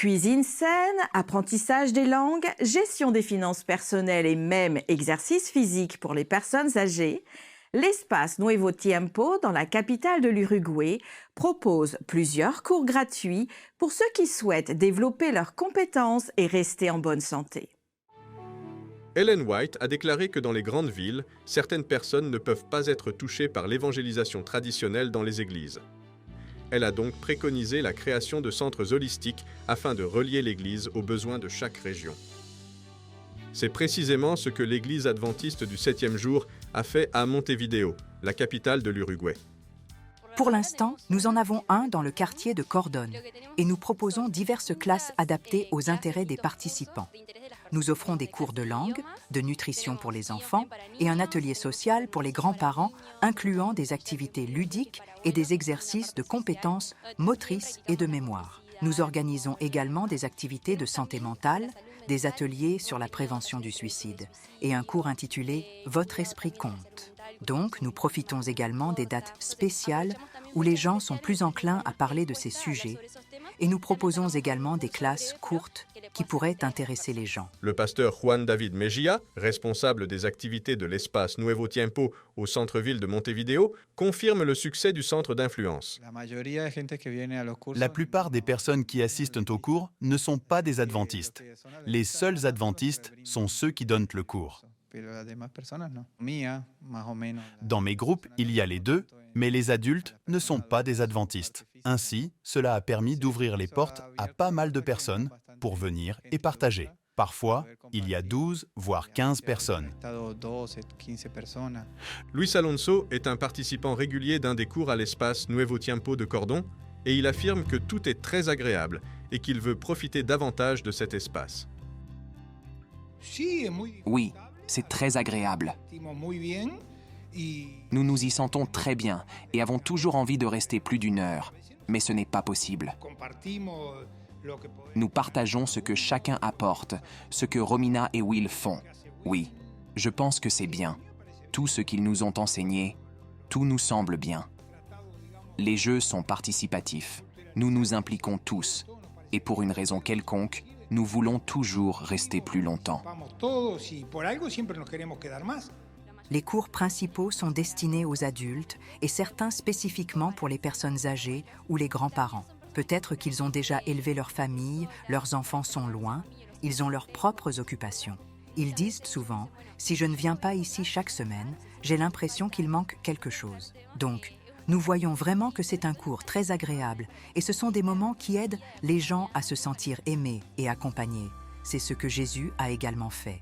Cuisine saine, apprentissage des langues, gestion des finances personnelles et même exercice physique pour les personnes âgées, l'espace Nuevo Tiempo, dans la capitale de l'Uruguay, propose plusieurs cours gratuits pour ceux qui souhaitent développer leurs compétences et rester en bonne santé. Ellen White a déclaré que dans les grandes villes, certaines personnes ne peuvent pas être touchées par l'évangélisation traditionnelle dans les églises. Elle a donc préconisé la création de centres holistiques afin de relier l'Église aux besoins de chaque région. C'est précisément ce que l'Église adventiste du 7e jour a fait à Montevideo, la capitale de l'Uruguay. Pour l'instant, nous en avons un dans le quartier de Cordón et nous proposons diverses classes adaptées aux intérêts des participants. Nous offrons des cours de langue, de nutrition pour les enfants et un atelier social pour les grands-parents, incluant des activités ludiques et des exercices de compétences motrices et de mémoire. Nous organisons également des activités de santé mentale, des ateliers sur la prévention du suicide et un cours intitulé « Votre esprit compte ». Donc, nous profitons également des dates spéciales où les gens sont plus enclins à parler de ces sujets et nous proposons également des classes courtes qui pourraient intéresser les gens. Le pasteur Juan David Mejia, responsable des activités de l'espace Nuevo Tiempo au centre-ville de Montevideo, confirme le succès du centre d'influence. La plupart des personnes qui assistent au cours ne sont pas des adventistes. Les seuls adventistes sont ceux qui donnent le cours. Dans mes groupes, il y a les deux, mais les adultes ne sont pas des adventistes. Ainsi, cela a permis d'ouvrir les portes à pas mal de personnes pour venir et partager. Parfois, il y a 12, voire 15 personnes. Luis Alonso est un participant régulier d'un des cours à l'espace Nuevo Tiempo de Cordón et il affirme que tout est très agréable et qu'il veut profiter davantage de cet espace. Oui, c'est très agréable. Nous nous y sentons très bien et avons toujours envie de rester plus d'une heure, mais ce n'est pas possible. Nous partageons ce que chacun apporte, ce que Romina et Will font. Oui, je pense que c'est bien. Tout ce qu'ils nous ont enseigné, tout nous semble bien. Les jeux sont participatifs. Nous nous impliquons tous. Et pour une raison quelconque, nous voulons toujours rester plus longtemps. Les cours principaux sont destinés aux adultes et certains spécifiquement pour les personnes âgées ou les grands-parents. Peut-être qu'ils ont déjà élevé leur famille, leurs enfants sont loin, ils ont leurs propres occupations. Ils disent souvent « Si je ne viens pas ici chaque semaine, j'ai l'impression qu'il manque quelque chose ». Donc, nous voyons vraiment que c'est un cours très agréable et ce sont des moments qui aident les gens à se sentir aimés et accompagnés. C'est ce que Jésus a également fait.